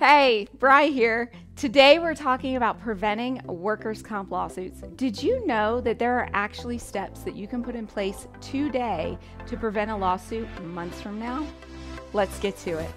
Hey, Bri here. Today we're talking about preventing workers' comp lawsuits. Did you know that there are actually steps that you can put in place today to prevent a lawsuit months from now? Let's get to it.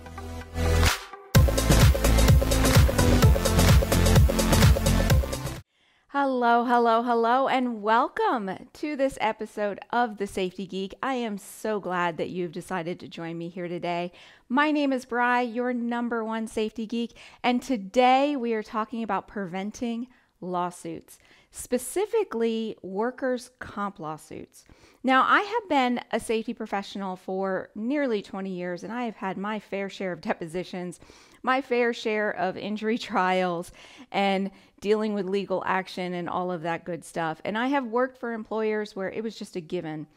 Hello, and welcome to this episode of the Safety Geek. I am so glad that you've decided to join me here today. My name is Bri, your number one safety geek, and today we are talking about preventing lawsuits, specifically workers' comp lawsuits. Now, I have been a safety professional for nearly 20 years, and I have had my fair share of depositions, my fair share of injury trials, and dealing with legal action and all of that good stuff. And I have worked for employers where it was just a given.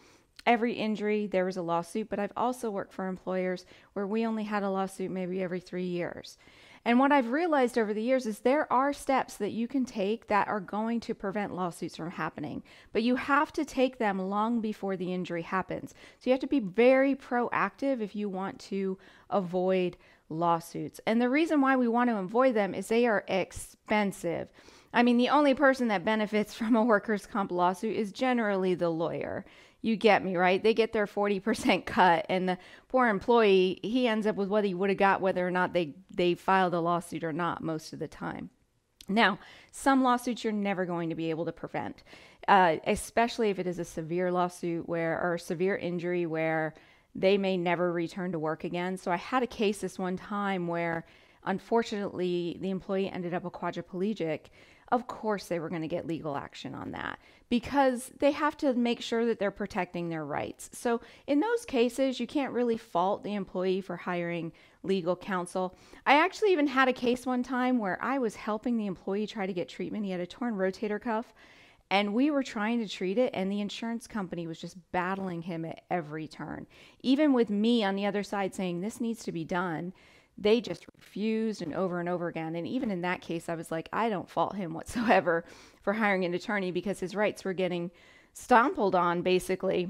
Every injury, there was a lawsuit, but I've also worked for employers where we only had a lawsuit maybe every 3 years. And what I've realized over the years is there are steps that you can take that are going to prevent lawsuits from happening, but you have to take them long before the injury happens. So you have to be very proactive if you want to avoid lawsuits. And the reason why we want to avoid them is they are expensive. I mean, the only person that benefits from a workers' comp lawsuit is generally the lawyer. You get me, right? They get their 40% cut, and the poor employee, he ends up with what he would have got whether or not they filed a lawsuit or not most of the time. Now, some lawsuits you're never going to be able to prevent, especially if it is a severe lawsuit or severe injury where they may never return to work again. So I had a case this one time where unfortunately the employee ended up a quadriplegic. Of course they were going to get legal action on that because they have to make sure that they're protecting their rights. So in those cases, you can't really fault the employee for hiring legal counsel. I actually even had a case one time where I was helping the employee try to get treatment. He had a torn rotator cuff. And we were trying to treat it, and the insurance company was just battling him at every turn. Even with me on the other side saying, this needs to be done, they just refused and over again. And even in that case, I was like, I don't fault him whatsoever for hiring an attorney because his rights were getting stompled on, basically.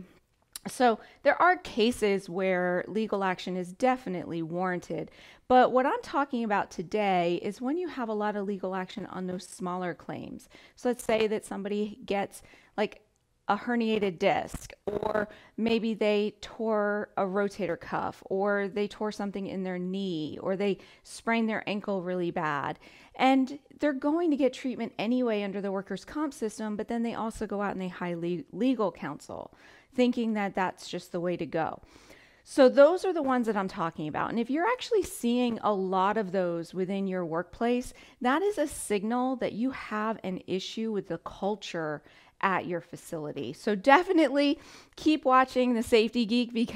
So there are cases where legal action is definitely warranted. But what I'm talking about today is when you have a lot of legal action on those smaller claims. So let's say that somebody gets like a herniated disc, or maybe they tore a rotator cuff, or they tore something in their knee, or they sprained their ankle really bad. And they're going to get treatment anyway under the workers' comp system, but then they also go out and they hire legal counsel, thinking that that's just the way to go. So those are the ones that I'm talking about. And if you're actually seeing a lot of those within your workplace, that is a signal that you have an issue with the culture at your facility. So definitely keep watching the Safety Geek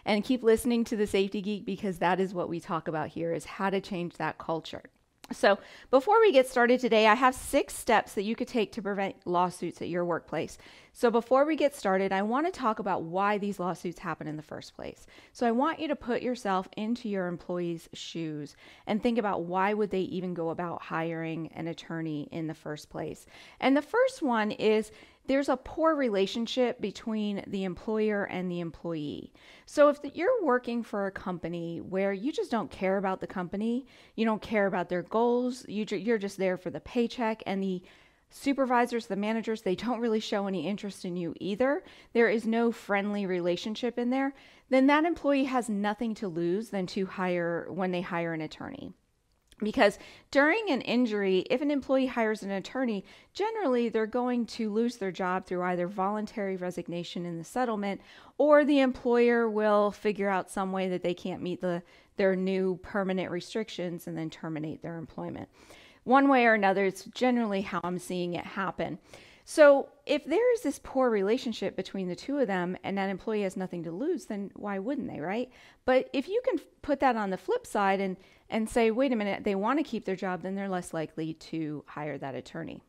and keep listening to the Safety Geek because that is what we talk about here, is how to change that culture. So before we get started today, I have 6 steps that you could take to prevent lawsuits at your workplace. So before we get started, I want to talk about why these lawsuits happen in the first place. So I want you to put yourself into your employee's shoes and think about why would they even go about hiring an attorney in the first place. And the first one is there's a poor relationship between the employer and the employee. So if you're working for a company where you just don't care about the company, you don't care about their goals, you're just there for the paycheck, and the supervisors, the managers, they don't really show any interest in you either, there is no friendly relationship in there, then that employee has nothing to lose than when they hire an attorney. Because during an injury, if an employee hires an attorney, generally they're going to lose their job through either voluntary resignation in the settlement, or the employer will figure out some way that they can't meet their new permanent restrictions and then terminate their employment. One way or another, it's generally how I'm seeing it happen. So if there is this poor relationship between the two of them and that employee has nothing to lose, then why wouldn't they, right? But if you can put that on the flip side and say, wait a minute, they want to keep their job, then they're less likely to hire that attorney.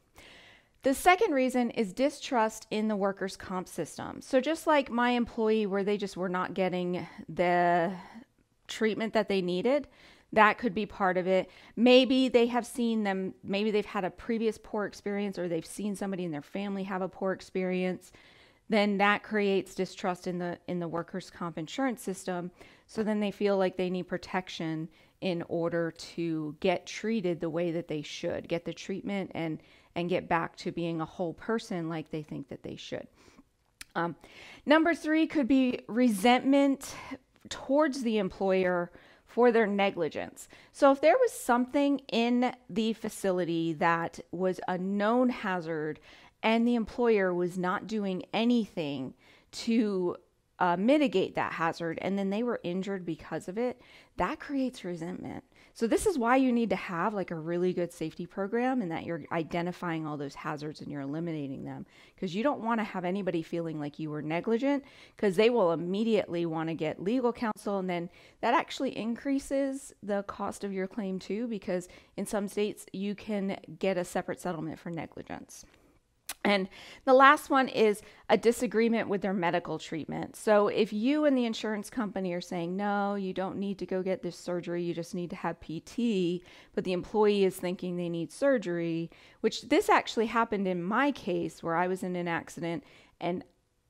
The second reason is distrust in the workers' comp system. So just like my employee where they just were not getting the treatment that they needed, that could be part of it. Maybe they have seen them, maybe they've had a previous poor experience, or they've seen somebody in their family have a poor experience. Then that creates distrust in the workers' comp insurance system. So then they feel like they need protection in order to get treated the way that they should, get the treatment and get back to being a whole person like they think that they should. Number 3 could be resentment towards the employer for their negligence. So if there was something in the facility that was a known hazard and the employer was not doing anything to mitigate that hazard, and then they were injured because of it, that creates resentment. So this is why you need to have like a really good safety program, and that you're identifying all those hazards and you're eliminating them, because you don't want to have anybody feeling like you were negligent, because they will immediately want to get legal counsel, and then that actually increases the cost of your claim too, because in some states you can get a separate settlement for negligence. And the last one is a disagreement with their medical treatment. So if you and the insurance company are saying, no, you don't need to go get this surgery, you just need to have PT, but the employee is thinking they need surgery, which this actually happened in my case where I was in an accident and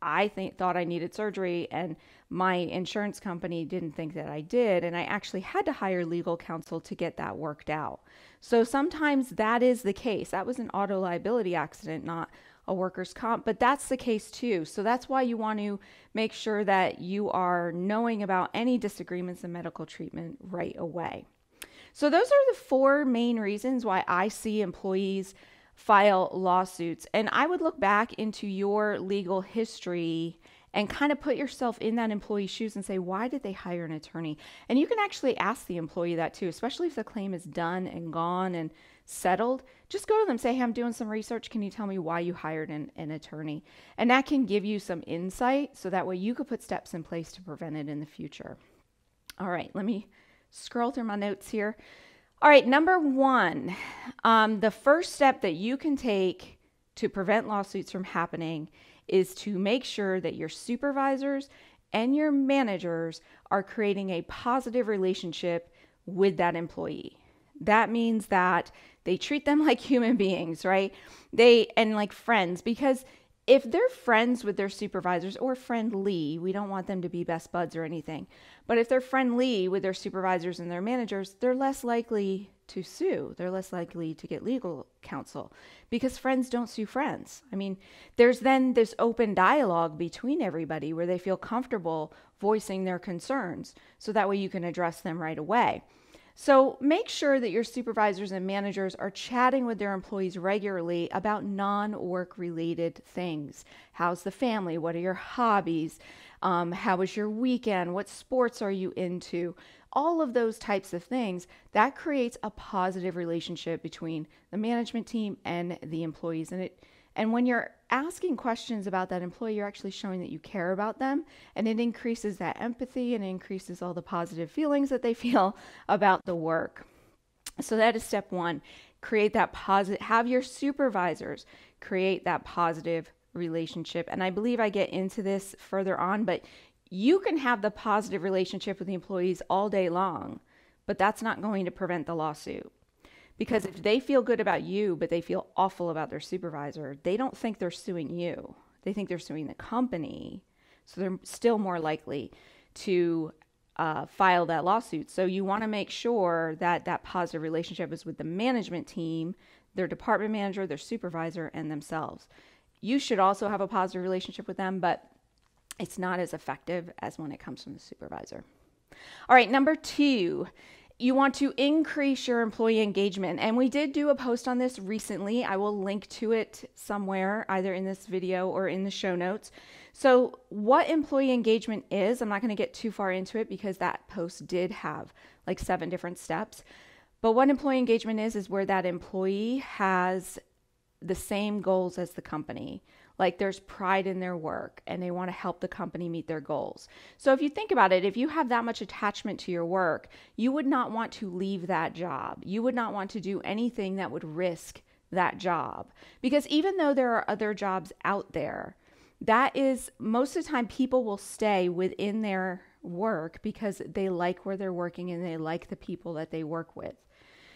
I thought I needed surgery, and my insurance company didn't think that I did, and I actually had to hire legal counsel to get that worked out. So sometimes that is the case. That was an auto liability accident, not a workers' comp, but that's the case too. So that's why you want to make sure that you are knowing about any disagreements in medical treatment right away. So those are the 4 main reasons why I see employees file lawsuits. And I would look back into your legal history and kind of put yourself in that employee's shoes and say, why did they hire an attorney? And you can actually ask the employee that too, especially if the claim is done and gone and settled. Just go to them, say, hey, I'm doing some research. Can you tell me why you hired an attorney? And that can give you some insight, so that way you could put steps in place to prevent it in the future. All right, let me scroll through my notes here. All right, number 1, the first step that you can take to prevent lawsuits from happening is to make sure that your supervisors and your managers are creating a positive relationship with that employee. That means that they treat them like human beings, right? And like friends, because if they're friends with their supervisors, or friendly, we don't want them to be best buds or anything, but if they're friendly with their supervisors and their managers, they're less likely to sue. They're less likely to get legal counsel, because friends don't sue friends. I mean, there's then this open dialogue between everybody where they feel comfortable voicing their concerns, so that way you can address them right away. So make sure that your supervisors and managers are chatting with their employees regularly about non-work related things. How's the family? What are your hobbies? How was your weekend? What sports are you into? All of those types of things, that creates a positive relationship between the management team and the employees. And when you're asking questions about that employee, you're actually showing that you care about them, and it increases that empathy and increases all the positive feelings that they feel about the work. So that is step 1. Create that positive, have your supervisors create that positive relationship. And I believe I get into this further on, but you can have the positive relationship with the employees all day long, but that's not going to prevent the lawsuit. Because if they feel good about you, but they feel awful about their supervisor, they don't think they're suing you. They think they're suing the company. So they're still more likely to file that lawsuit. So you want to make sure that that positive relationship is with the management team, their department manager, their supervisor, and themselves. You should also have a positive relationship with them, but it's not as effective as when it comes from the supervisor. All right, number 2. You want to increase your employee engagement. And we did do a post on this recently. I will link to it somewhere, either in this video or in the show notes. So what employee engagement is, I'm not going to get too far into it because that post did have like 7 different steps. But what employee engagement is where that employee has the same goals as the company. Like there's pride in their work and they want to help the company meet their goals. So if you think about it, if you have that much attachment to your work, you would not want to leave that job. You would not want to do anything that would risk that job. Because even though there are other jobs out there, that is most of the time people will stay within their work because they like where they're working and they like the people that they work with.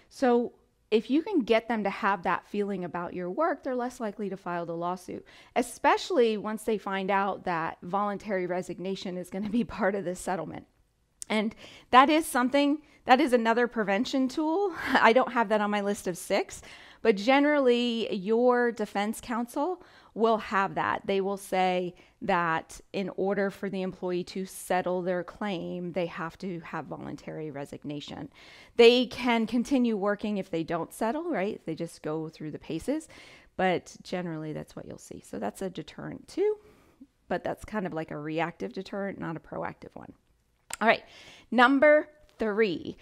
So if you can get them to have that feeling about your work, they're less likely to file the lawsuit, especially once they find out that voluntary resignation is going to be part of this settlement. And that is something, that is another prevention tool. I don't have that on my list of 6, but generally your defense counsel will have that. They will say that in order for the employee to settle their claim, they have to have voluntary resignation. They can continue working if they don't settle, right? They just go through the paces, but generally that's what you'll see. So that's a deterrent too, but that's kind of like a reactive deterrent, not a proactive one. All right, number 3,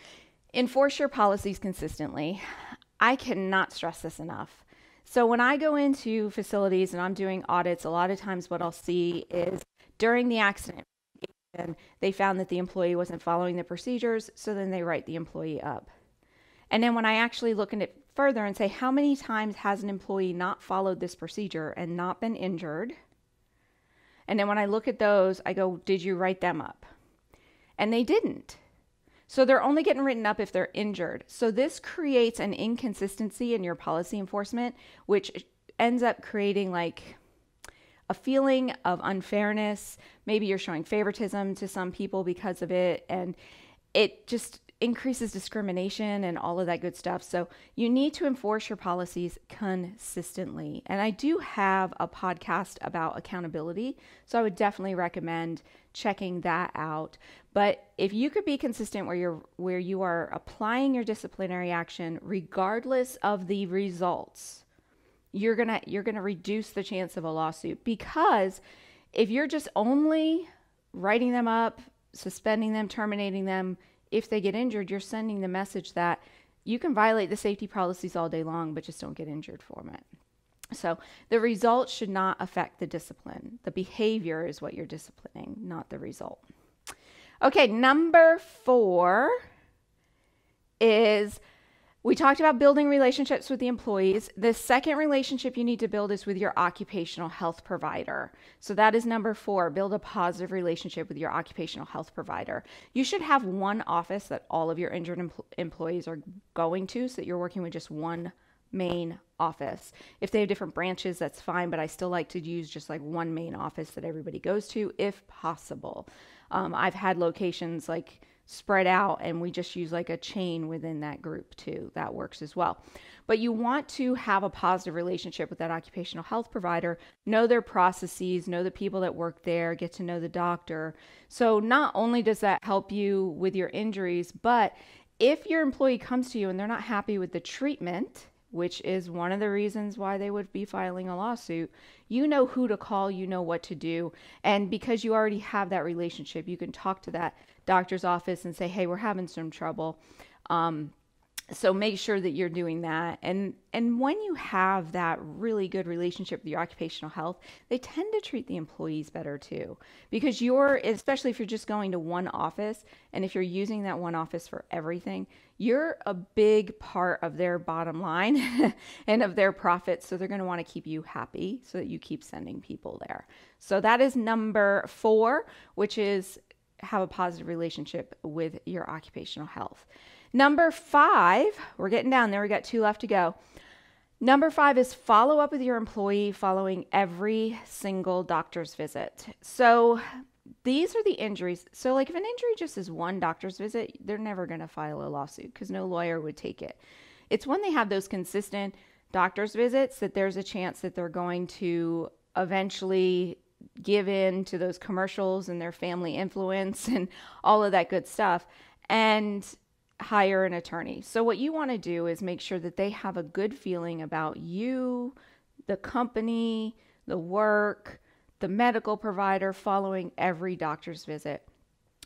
enforce your policies consistently. I cannot stress this enough. So when I go into facilities and I'm doing audits, a lot of times what I'll see is during the accident, they found that the employee wasn't following the procedures, so then they write the employee up. And then when I actually look at it further and say, how many times has an employee not followed this procedure and not been injured? And then when I look at those, I go, did you write them up? And they didn't. So they're only getting written up if they're injured. So this creates an inconsistency in your policy enforcement, which ends up creating like a feeling of unfairness. Maybe you're showing favoritism to some people because of it, and it just increases discrimination and all of that good stuff. So you need to enforce your policies consistently. And I do have a podcast about accountability, so I would definitely recommend checking that out. But if you could be consistent where you are applying your disciplinary action regardless of the results, you're gonna reduce the chance of a lawsuit. Because if you're just only writing them up, suspending them, terminating them, if they get injured, you're sending the message that you can violate the safety policies all day long, but just don't get injured from it. So the result should not affect the discipline. The behavior is what you're disciplining, not the result. Okay, number 4 is, we talked about building relationships with the employees. The second relationship you need to build is with your occupational health provider. So that is number 4, build a positive relationship with your occupational health provider. You should have one office that all of your injured employees are going to, so that you're working with just one main office. If they have different branches, that's fine, but I still like to use just like one main office that everybody goes to if possible. I've had locations like spread out and we just use like a chain within that group too. That works as well. But you want to have a positive relationship with that occupational health provider, know their processes, know the people that work there, get to know the doctor. So not only does that help you with your injuries, but if your employee comes to you and they're not happy with the treatment, which is one of the reasons why they would be filing a lawsuit, you know who to call, you know what to do. And because you already have that relationship, you can talk to that doctor's office and say, hey, we're having some trouble. So make sure that you're doing that. And when you have that really good relationship with your occupational health, they tend to treat the employees better too. Because especially if you're just going to one office, and if you're using that one office for everything, you're a big part of their bottom line and of their profits. So they're going to want to keep you happy so that you keep sending people there. So that is number 4, which is have a positive relationship with your occupational health. Number 5, we're getting down there. We got 2 left to go. Number 5 is follow up with your employee following every single doctor's visit. So these are the injuries. So like if an injury just is one doctor's visit, they're never going to file a lawsuit because no lawyer would take it. It's when they have those consistent doctor's visits that there's a chance that they're going to eventually give in to those commercials and their family influence and all of that good stuff and hire an attorney. So what you want to do is make sure that they have a good feeling about you, the company, the work, the medical provider following every doctor's visit.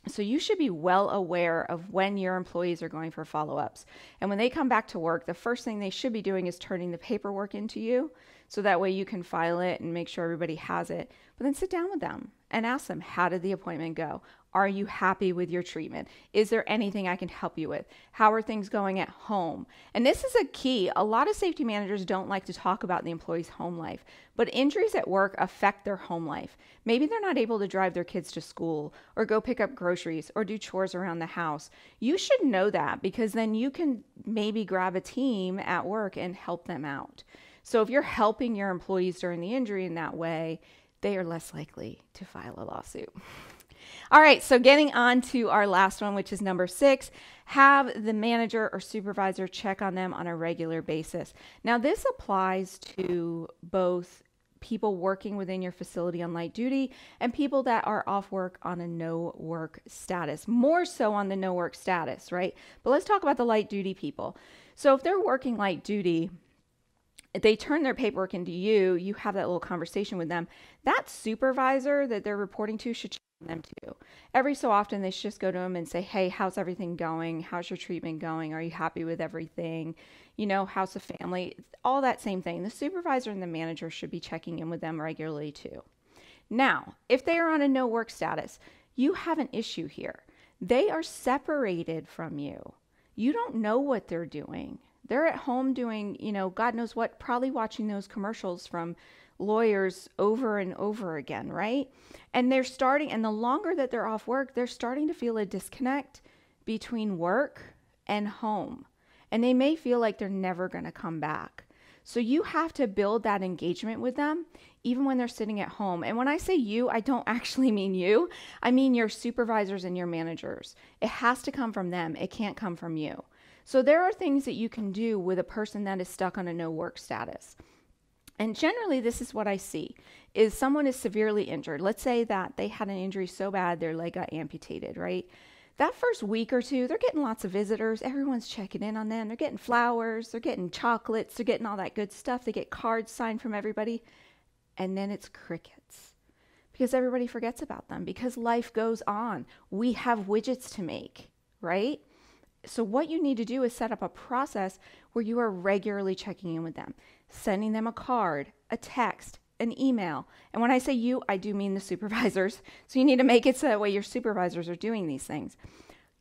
So you should be well aware of when your employees are going for follow-ups. And when they come back to work, the first thing they should be doing is turning the paperwork into you. So that way you can file it and make sure everybody has it. But then sit down with them and ask them, how did the appointment go? Are you happy with your treatment? Is there anything I can help you with? How are things going at home? And this is a key. A lot of safety managers don't like to talk about the employee's home life, but injuries at work affect their home life. Maybe they're not able to drive their kids to school or go pick up groceries or do chores around the house. You should know that because then you can maybe grab a team at work and help them out. So if you're helping your employees during the injury in that way, they are less likely to file a lawsuit. All right, so getting on to our last one, which is number 6, have the manager or supervisor check on them on a regular basis. Now, this applies to both people working within your facility on light duty and people that are off work on a no work status, more so on the no work status, right? But let's talk about the light duty people. So if they're working light duty, they turn their paperwork into you, you have that little conversation with them. That supervisor that they're reporting to should check on them too. Every so often, they should just go to them and say, hey, how's everything going? How's your treatment going? Are you happy with everything? How's the family? All that same thing. The supervisor and the manager should be checking in with them regularly too. Now, if they are on a no work status, you have an issue here. They are separated from you. You don't know what they're doing. They're at home doing, God knows what, probably watching those commercials from lawyers over and over again, right? And the longer that they're off work, they're starting to feel a disconnect between work and home. And they may feel like they're never going to come back. So you have to build that engagement with them, even when they're sitting at home. And when I say you, I don't actually mean you. I mean your supervisors and your managers. It has to come from them. It can't come from you. So there are things that you can do with a person that is stuck on a no work status. And generally, this is what I see, is someone is severely injured. Let's say that they had an injury so bad their leg got amputated, right? That first week or two, they're getting lots of visitors. Everyone's checking in on them. They're getting flowers. They're getting chocolates. They're getting all that good stuff. They get cards signed from everybody. And then it's crickets because everybody forgets about them because life goes on. We have widgets to make, right? So what you need to do is set up a process where you are regularly checking in with them, sending them a card, a text, an email. And when I say you, I do mean the supervisors. So you need to make it so that way your supervisors are doing these things.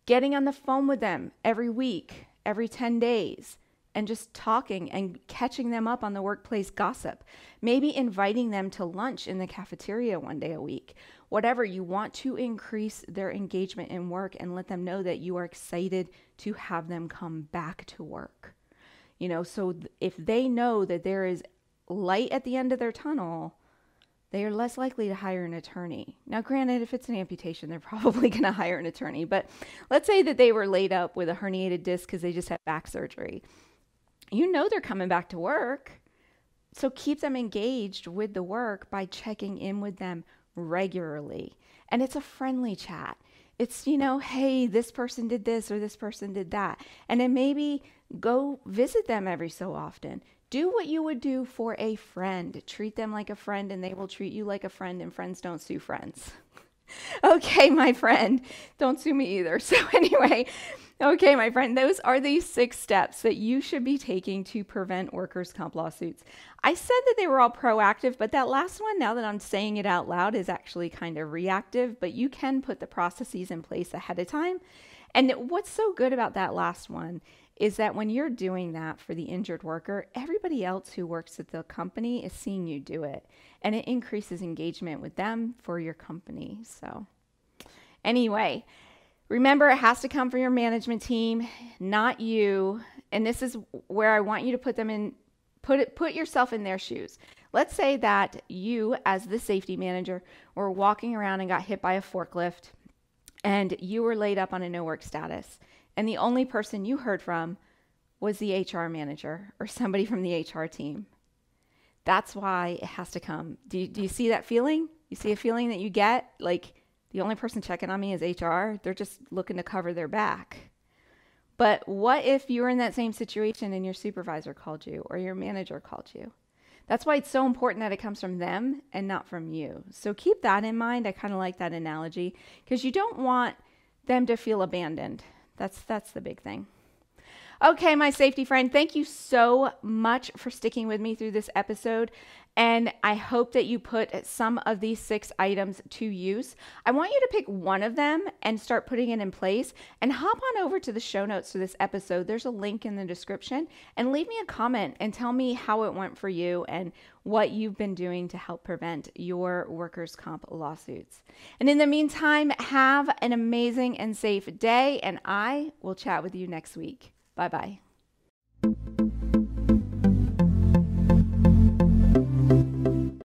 Getting on the phone with them every week, every 10 days, and just talking and catching them up on the workplace gossip. Maybe inviting them to lunch in the cafeteria one day a week. Whatever, you want to increase their engagement in work and let them know that you are excited to have them come back to work. So if they know that there is light at the end of their tunnel, they are less likely to hire an attorney. Now, granted, if it's an amputation, they're probably going to hire an attorney. But let's say that they were laid up with a herniated disc because they just had back surgery. They're coming back to work. So keep them engaged with the work by checking in with them regularly. And it's a friendly chat. It's, hey, this person did this or this person did that. And then maybe go visit them every so often. Do what you would do for a friend. Treat them like a friend and they will treat you like a friend, and friends don't sue friends. Okay, my friend, don't sue me either. So anyway, okay, my friend, those are the 6 steps that you should be taking to prevent workers' comp lawsuits. I said that they were all proactive, but that last one, now that I'm saying it out loud, is actually kind of reactive, but you can put the processes in place ahead of time. And what's so good about that last one is that when you're doing that for the injured worker, everybody else who works at the company is seeing you do it. And it increases engagement with them for your company. So anyway, remember, it has to come from your management team, not you. And this is where I want you to put yourself in their shoes. Let's say that you, as the safety manager, were walking around and got hit by a forklift and you were laid up on a no work status. And the only person you heard from was the HR manager or somebody from the HR team. That's why it has to come. Do you see that feeling? You see a feeling that you get like the only person checking on me is HR? They're just looking to cover their back. But what if you were in that same situation and your supervisor called you or your manager called you? That's why it's so important that it comes from them and not from you. So keep that in mind. I kind of like that analogy because you don't want them to feel abandoned. That's the big thing. Okay, my safety friend, thank you so much for sticking with me through this episode. And I hope that you put some of these 6 items to use. I want you to pick one of them and start putting it in place, and hop on over to the show notes for this episode. There's a link in the description, and leave me a comment and tell me how it went for you and what you've been doing to help prevent your workers' comp lawsuits. And in the meantime, have an amazing and safe day, and I will chat with you next week. Bye-bye.